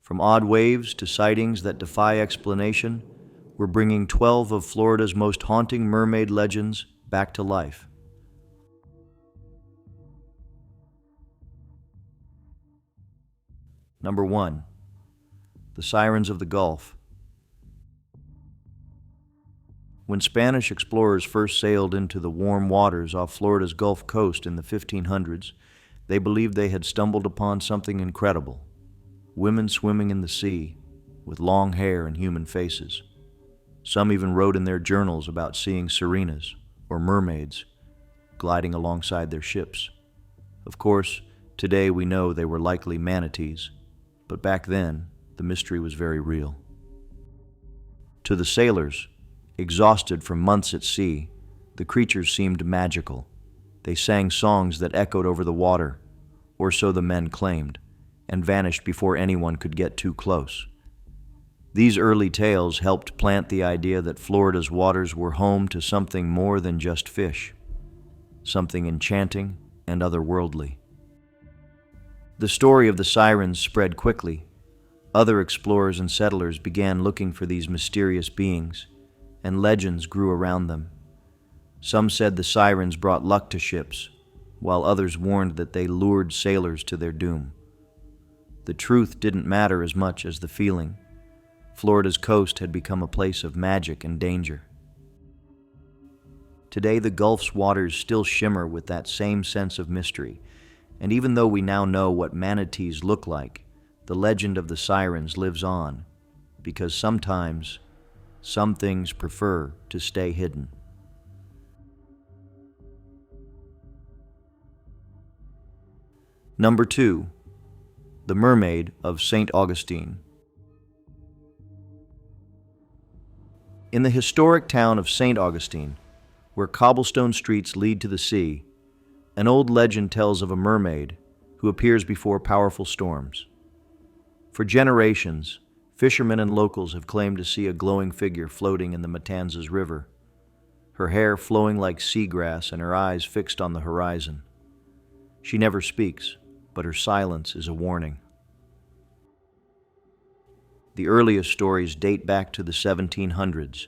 From odd waves to sightings that defy explanation, we're bringing 12 of Florida's most haunting mermaid legends back to life. Number 1. The Sirens of the Gulf. When Spanish explorers first sailed into the warm waters off Florida's Gulf Coast in the 1500s, they believed they had stumbled upon something incredible. Women swimming in the sea, with long hair and human faces. Some even wrote in their journals about seeing sirenas, or mermaids, gliding alongside their ships. Of course, today we know they were likely manatees, but back then, the mystery was very real. To the sailors, exhausted from months at sea, the creatures seemed magical. They sang songs that echoed over the water, or so the men claimed, and vanished before anyone could get too close. These early tales helped plant the idea that Florida's waters were home to something more than just fish, something enchanting and otherworldly. The story of the sirens spread quickly. Other explorers and settlers began looking for these mysterious beings, and legends grew around them. Some said the sirens brought luck to ships, while others warned that they lured sailors to their doom. The truth didn't matter as much as the feeling. Florida's coast had become a place of magic and danger. Today, the Gulf's waters still shimmer with that same sense of mystery, and even though we now know what manatees look like, the legend of the sirens lives on, because sometimes some things prefer to stay hidden. Number 2. The Mermaid of St Augustine. In the historic town of St Augustine, where cobblestone streets lead to the sea, an old legend tells of a mermaid who appears before powerful storms. For generations, fishermen and locals have claimed to see a glowing figure floating in the Matanzas River, her hair flowing like seagrass and her eyes fixed on the horizon. She never speaks, but her silence is a warning. The earliest stories date back to the 1700s,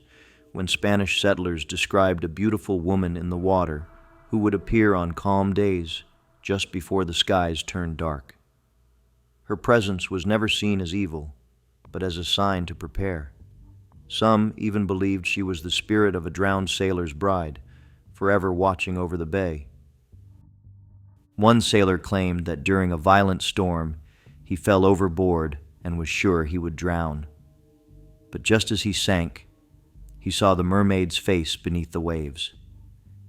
when Spanish settlers described a beautiful woman in the water who would appear on calm days just before the skies turned dark. Her presence was never seen as evil, but as a sign to prepare. Some even believed she was the spirit of a drowned sailor's bride, forever watching over the bay. One sailor claimed that during a violent storm, he fell overboard and was sure he would drown. But just as he sank, he saw the mermaid's face beneath the waves.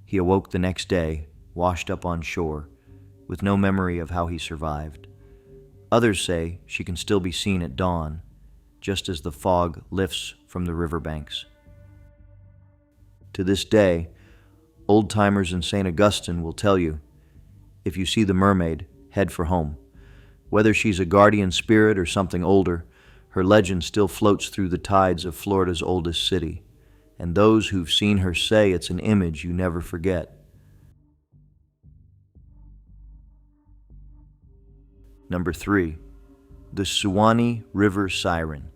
He awoke the next day, washed up on shore, with no memory of how he survived. Others say she can still be seen at dawn, just as the fog lifts from the riverbanks. To this day, old-timers in St Augustine will tell you, if you see the mermaid, head for home. Whether she's a guardian spirit or something older, her legend still floats through the tides of Florida's oldest city, and those who've seen her say it's an image you never forget. Number 3. The Suani River Siren.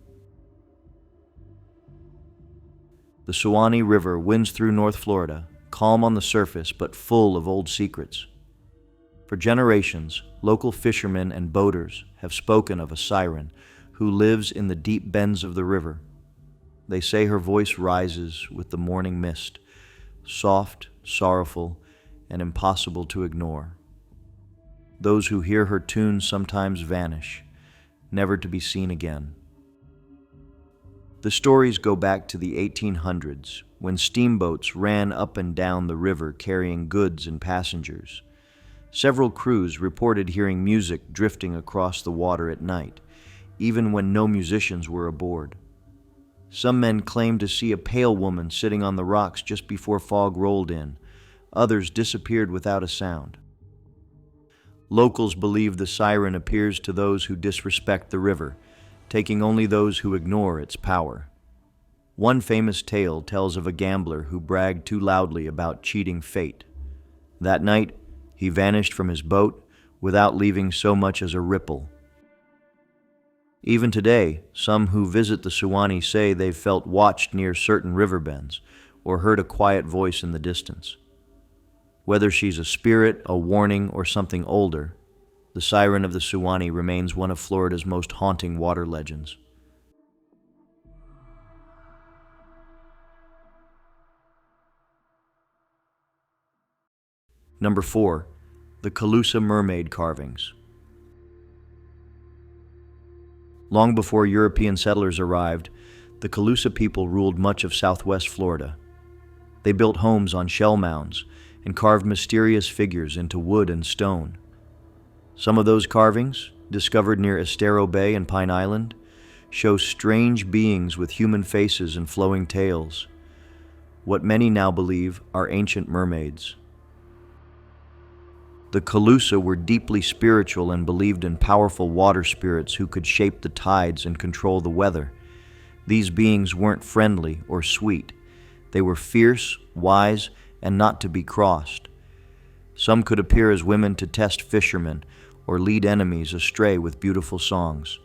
The Suani River winds through North Florida, calm on the surface but full of old secrets. For generations, local fishermen and boaters have spoken of a siren who lives in the deep bends of the river. They say her voice rises with the morning mist, soft, sorrowful, and impossible to ignore. Those who hear her tune sometimes vanish, never to be seen again. The stories go back to the 1800s, when steamboats ran up and down the river carrying goods and passengers. Several crews reported hearing music drifting across the water at night, even when no musicians were aboard. Some men claimed to see a pale woman sitting on the rocks just before fog rolled in. Others disappeared without a sound. Locals believe the siren appears to those who disrespect the river, taking only those who ignore its power. One famous tale tells of a gambler who bragged too loudly about cheating fate. That night, he vanished from his boat without leaving so much as a ripple. Even today, some who visit the Suani say they've felt watched near certain river bends or heard a quiet voice in the distance. Whether she's a spirit, a warning, or something older, the Siren of the Suani remains one of Florida's most haunting water legends. Number 4. The Kousa Mermaid carvings. Long before European settlers arrived, the Kousa people ruled much of southwest Florida. They built homes on shell mounds and carved mysterious figures into wood and stone. Some of those carvings, discovered near Estero Bay and Pine Island, show strange beings with human faces and flowing tails, what many now believe are ancient mermaids. The Kousa were deeply spiritual and believed in powerful water spirits who could shape the tides and control the weather. These beings weren't friendly or sweet. They were fierce, wise, and not to be crossed. Some could appear as women to test fishermen or lead enemies astray with beautiful songs.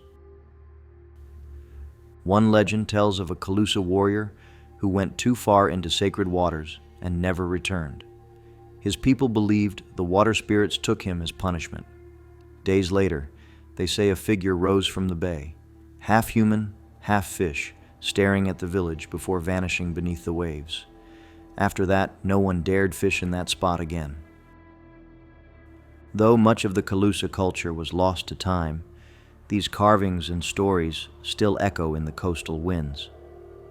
One legend tells of a Kousa warrior who went too far into sacred waters and never returned. His people believed the water spirits took him as punishment. Days later, they say a figure rose from the bay, half human, half fish, staring at the village before vanishing beneath the waves. After that, no one dared fish in that spot again. Though much of the Kousa culture was lost to time, these carvings and stories still echo in the coastal winds.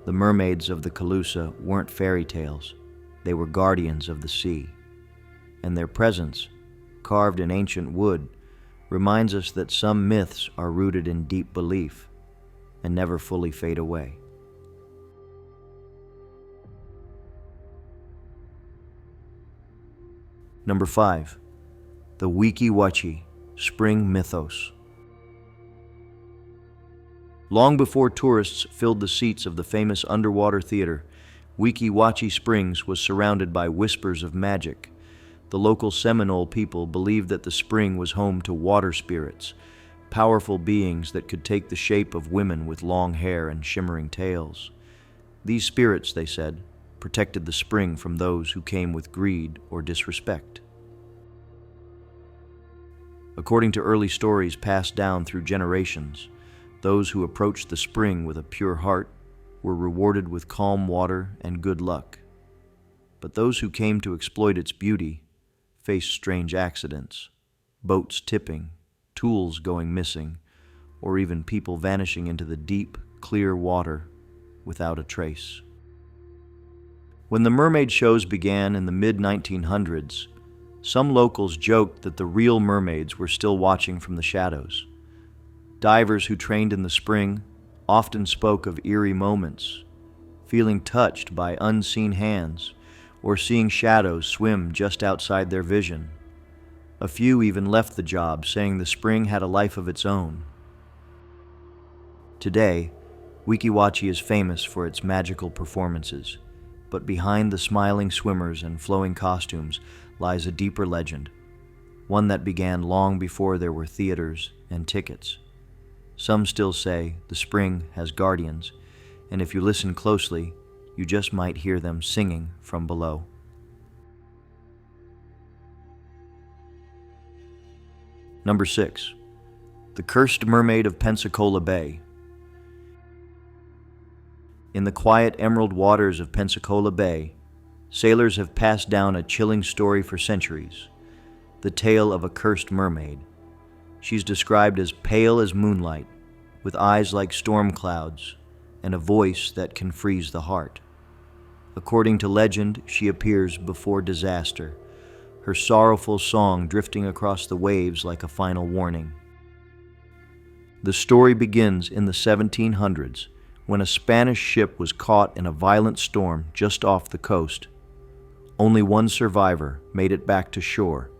The mermaids of the Kousa weren't fairy tales. They were guardians of the sea. And their presence, carved in ancient wood, reminds us that some myths are rooted in deep belief and never fully fade away. Number 5. The Wikiwatchi Spring Mythos. Long before tourists filled the seats of the famous underwater theater, Wikiwatchi Springs was surrounded by whispers of magic. The local Seminole people believed that the spring was home to water spirits, powerful beings that could take the shape of women with long hair and shimmering tails. These spirits, they said, protected the spring from those who came with greed or disrespect. According to early stories passed down through generations, those who approached the spring with a pure heart were rewarded with calm water and good luck. But those who came to exploit its beauty faced strange accidents, boats tipping, tools going missing, or even people vanishing into the deep, clear water without a trace. When the mermaid shows began in the mid-1900s, some locals joked that the real mermaids were still watching from the shadows. Divers who trained in the spring often spoke of eerie moments, feeling touched by unseen hands, or seeing shadows swim just outside their vision. A few even left the job, saying the spring had a life of its own. Today, Wikiwatchi is famous for its magical performances, but behind the smiling swimmers and flowing costumes lies a deeper legend, one that began long before there were theaters and tickets. Some still say the spring has guardians, and if you listen closely, you just might hear them singing from below. Number 6. The Cursed Mermaid of Pensacola Bay. In the quiet emerald waters of Pensacola Bay, sailors have passed down a chilling story for centuries, the tale of a cursed mermaid. She's described as pale as moonlight, with eyes like storm clouds, and a voice that can freeze the heart. According to legend, she appears before disaster, her sorrowful song drifting across the waves like a final warning. The story begins in the 1700s, when a Spanish ship was caught in a violent storm just off the coast. Only one survivor made it back to shore.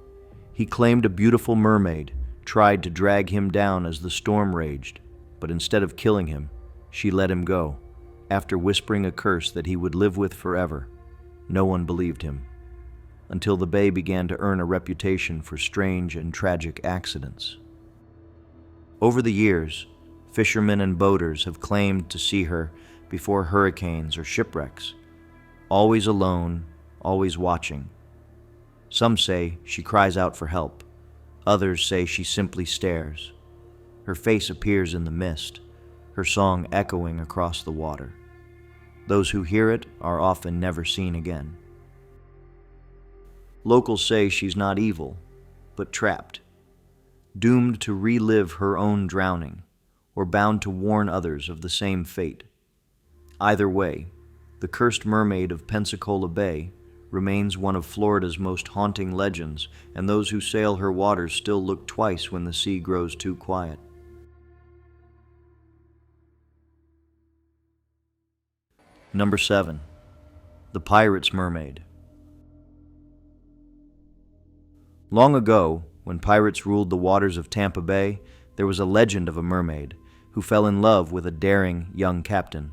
He claimed a beautiful mermaid tried to drag him down as the storm raged, but instead of killing him, she let him go, after whispering a curse that he would live with forever. No one believed him, until the bay began to earn a reputation for strange and tragic accidents. Over the years, Fishermen and boaters have claimed to see her before hurricanes or shipwrecks, always alone, always watching. Some say she cries out for help. Others say she simply stares. Her face appears in the mist, her song echoing across the water. Those who hear it are often never seen again. Locals say she's not evil, but trapped, doomed to relive her own drowning, or bound to warn others of the same fate. Either way, the cursed mermaid of Pensacola Bay remains one of Florida's most haunting legends, and those who sail her waters still look twice when the sea grows too quiet. Number 7. The Pirates Mermaid. Long ago, when pirates ruled the waters of Tampa Bay, there was a legend of a mermaid who fell in love with a daring young captain.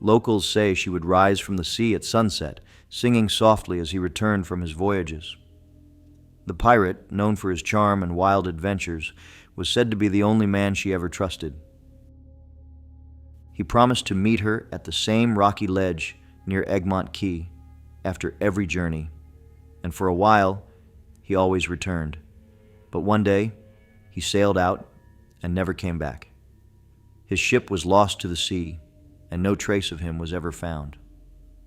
Locals say she would rise from the sea at sunset, singing softly as he returned from his voyages. The pirate, known for his charm and wild adventures, was said to be the only man she ever trusted. He promised to meet her at the same rocky ledge near Egmont Key after every journey, and for a while, he always returned. But one day, he sailed out and never came back. His ship was lost to the sea, and no trace of him was ever found.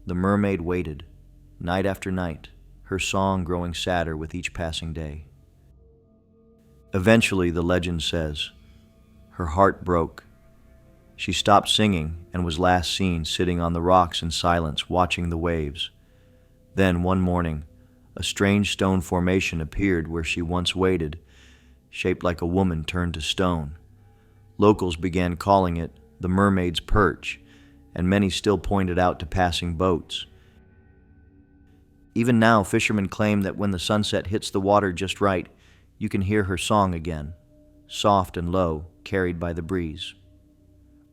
The mermaid waited, night after night, her song growing sadder with each passing day. Eventually, the legend says, her heart broke. She stopped singing and was last seen sitting on the rocks in silence, watching the waves. Then, one morning, a strange stone formation appeared where she once waited, shaped like a woman turned to stone. Locals began calling it the Mermaid's Perch, and many still pointed out to passing boats. Even now, fishermen claim that when the sunset hits the water just right, you can hear her song again, soft and low, carried by the breeze.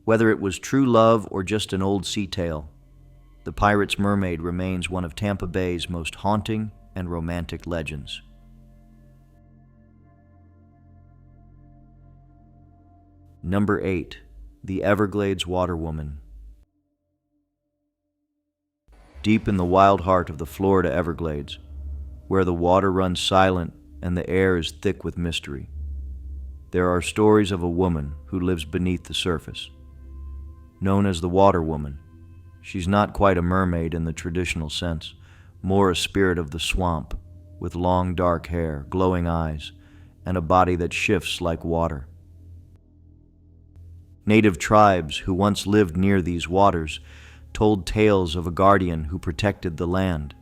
Whether it was true love or just an old sea tale, the Pirates Mermaid remains one of Tampa Bay's most haunting and romantic legends. Number 8. The Everglades Water Woman. Deep in the wild heart of the Florida Everglades, where the water runs silent and the air is thick with mystery, there are stories of a woman who lives beneath the surface. Known as the Water Woman, she's not quite a mermaid in the traditional sense, more a spirit of the swamp, with long dark hair, glowing eyes, and a body that shifts like water. Native tribes who once lived near these waters told tales of a guardian who protected the land.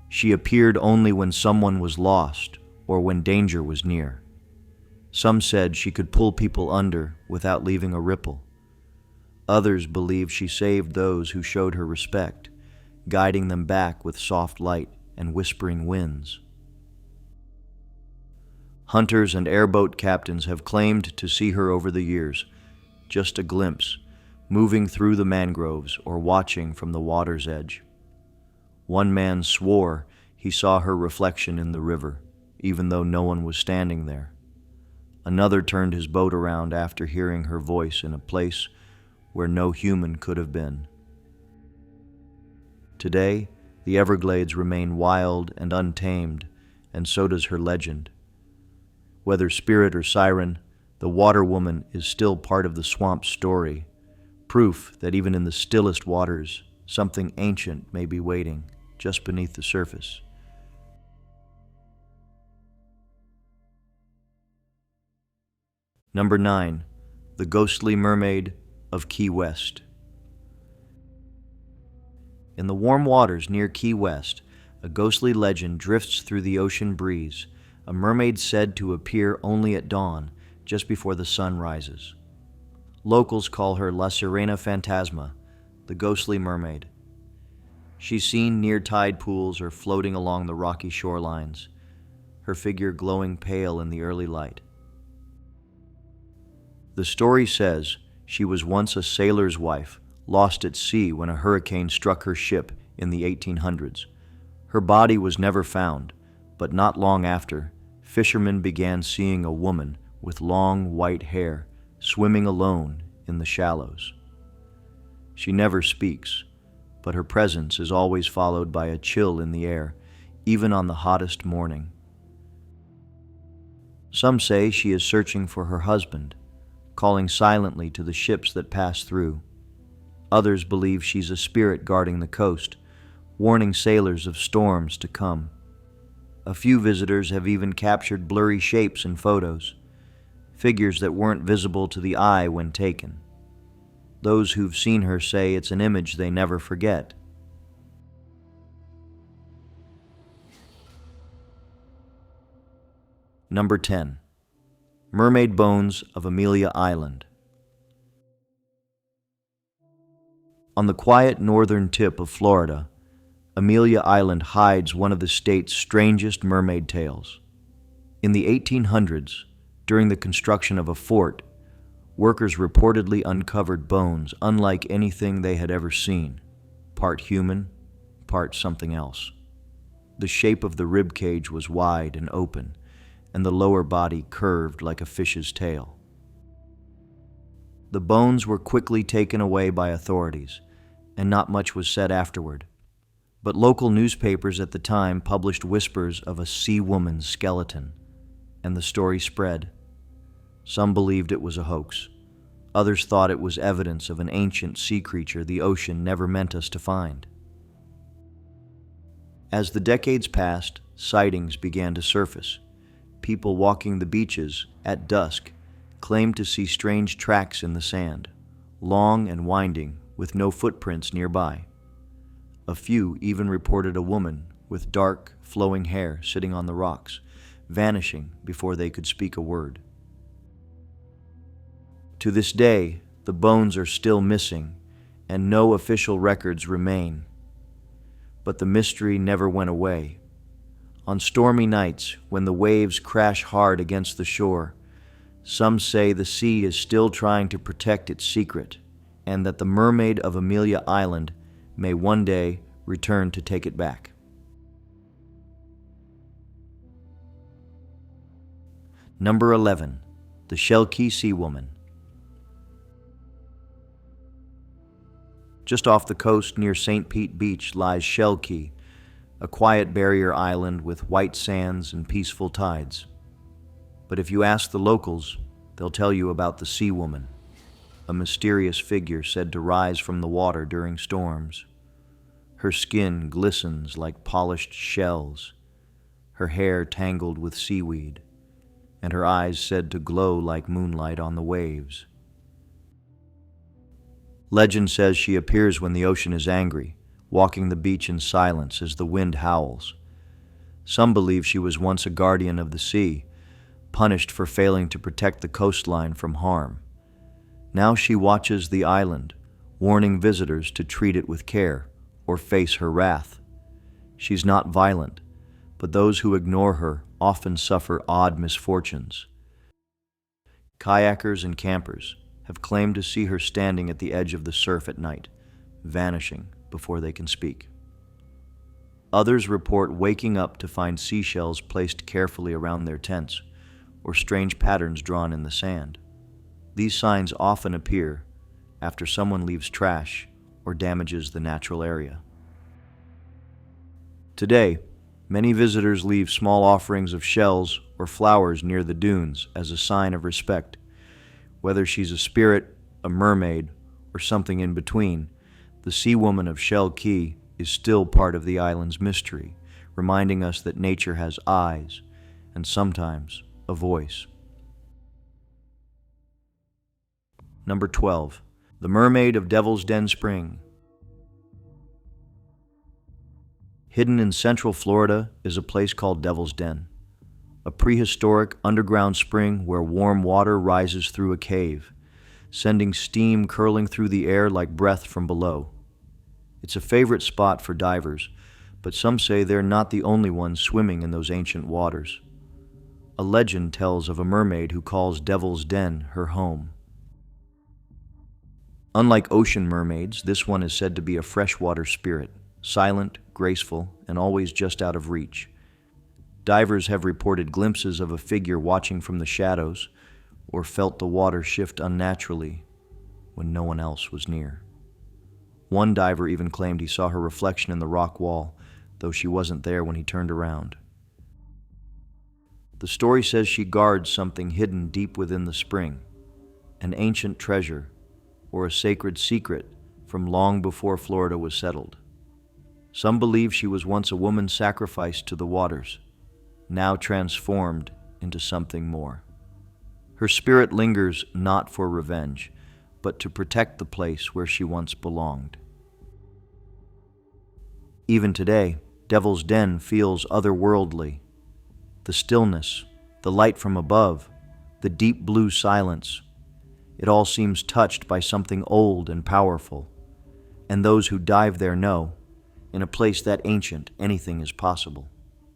She appeared only when someone was lost or when danger was near. Some said she could pull people under without leaving a ripple. Others believed she saved those who showed her respect, guiding them back with soft light and whispering winds. Hunters and airboat captains have claimed to see her over the years, just a glimpse, moving through the mangroves or watching from the water's edge. One man swore he saw her reflection in the river, even though no one was standing there. Another turned his boat around after hearing her voice in a place where no human could have been. Today, the Everglades remain wild and untamed, and so does her legend. Whether spirit or siren, the Water Woman is still part of the swamp's story, proof that even in the stillest waters, something ancient may be waiting just beneath the surface. Number 9. The Ghostly Mermaid of Key West. In the warm waters near Key West, a ghostly legend drifts through the ocean breeze, a mermaid said to appear only at dawn, just before the sun rises. Locals call her La Sirena Fantasma, the ghostly mermaid. She's seen near tide pools or floating along the rocky shorelines, her figure glowing pale in the early light. The story says she was once a sailor's wife, lost at sea when a hurricane struck her ship in the 1800s. Her body was never found, but not long after, fishermen began seeing a woman with long white hair swimming alone in the shallows. She never speaks, but her presence is always followed by a chill in the air, even on the hottest morning. Some say she is searching for her husband, calling silently to the ships that pass through. Others believe she's a spirit guarding the coast, warning sailors of storms to come. A few visitors have even captured blurry shapes in photos, figures that weren't visible to the eye when taken. Those who've seen her say it's an image they never forget. Number 10. Mermaid Bones of Amelia Island. On the quiet northern tip of Florida, Amelia Island hides one of the state's strangest mermaid tales. In the 1800s, during the construction of a fort, workers reportedly uncovered bones unlike anything they had ever seen, part human, part something else. The shape of the rib cage was wide and open, and the lower body curved like a fish's tail. The bones were quickly taken away by authorities, and not much was said afterward. But local newspapers at the time published whispers of a sea woman's skeleton, and the story spread. Some believed it was a hoax. Others thought it was evidence of an ancient sea creature the ocean never meant us to find. As the decades passed, sightings began to surface. People walking the beaches at dusk claimed to see strange tracks in the sand, long and winding, with no footprints nearby. A few even reported a woman with dark, flowing hair sitting on the rocks, vanishing before they could speak a word. To this day, the bones are still missing, and no official records remain. But the mystery never went away. On stormy nights, when the waves crash hard against the shore, some say the sea is still trying to protect its secret, and that the mermaid of Amelia Island may one day return to take it back. Number 11. The Shelkey Seaoman. Just off the coast near St. Pete Beach lies Shelkey, a quiet barrier island with white sands and peaceful tides. But if you ask the locals, they'll tell you about the Sea Woman, a mysterious figure said to rise from the water during storms. Her skin glistens like polished shells, her hair tangled with seaweed, and her eyes said to glow like moonlight on the waves. Legend says she appears when the ocean is angry, walking the beach in silence as the wind howls. Some believe she was once a guardian of the sea, punished for failing to protect the coastline from harm. Now she watches the island, warning visitors to treat it with care or face her wrath. She's not violent, but those who ignore her often suffer odd misfortunes. Kayakers and campers have claimed to see her standing at the edge of the surf at night, vanishing before they can speak. Others report waking up to find seashells placed carefully around their tents, or strange patterns drawn in the sand. These signs often appear after someone leaves trash or damages the natural area. Today, many visitors leave small offerings of shells or flowers near the dunes as a sign of respect. Whether she's a spirit, a mermaid, or something in between, the Sea Woman of Shelkey is still part of the island's mystery, reminding us that nature has eyes and sometimes a voice. Number 12. The Mermaid of Devil's Den Spring. Hidden in central Florida is a place called Devil's Den, a prehistoric underground spring where warm water rises through a cave, sending steam curling through the air like breath from below. It's a favorite spot for divers, but some say they're not the only ones swimming in those ancient waters. A legend tells of a mermaid who calls Devil's Den her home. Unlike ocean mermaids, this one is said to be a freshwater spirit, silent, graceful, and always just out of reach. Divers have reported glimpses of a figure watching from the shadows, or felt the water shift unnaturally when no one else was near. One diver even claimed he saw her reflection in the rock wall, though she wasn't there when he turned around. The story says she guards something hidden deep within the spring, an ancient treasure or a sacred secret from long before Florida was settled. Some believe she was once a woman sacrificed to the waters, now transformed into something more. Her spirit lingers not for revenge, but to protect the place where she once belonged. Even today, Devil's Den feels otherworldly. The stillness, the light from above, the deep blue silence, it all seems touched by something old and powerful. And those who dive there know, in a place that ancient, anything is possible,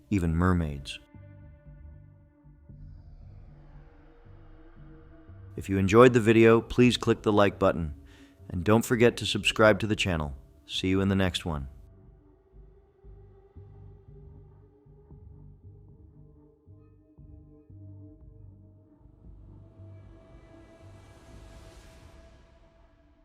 even mermaids. If you enjoyed the video, please click the like button, and don't forget to subscribe to the channel. See you in the next one.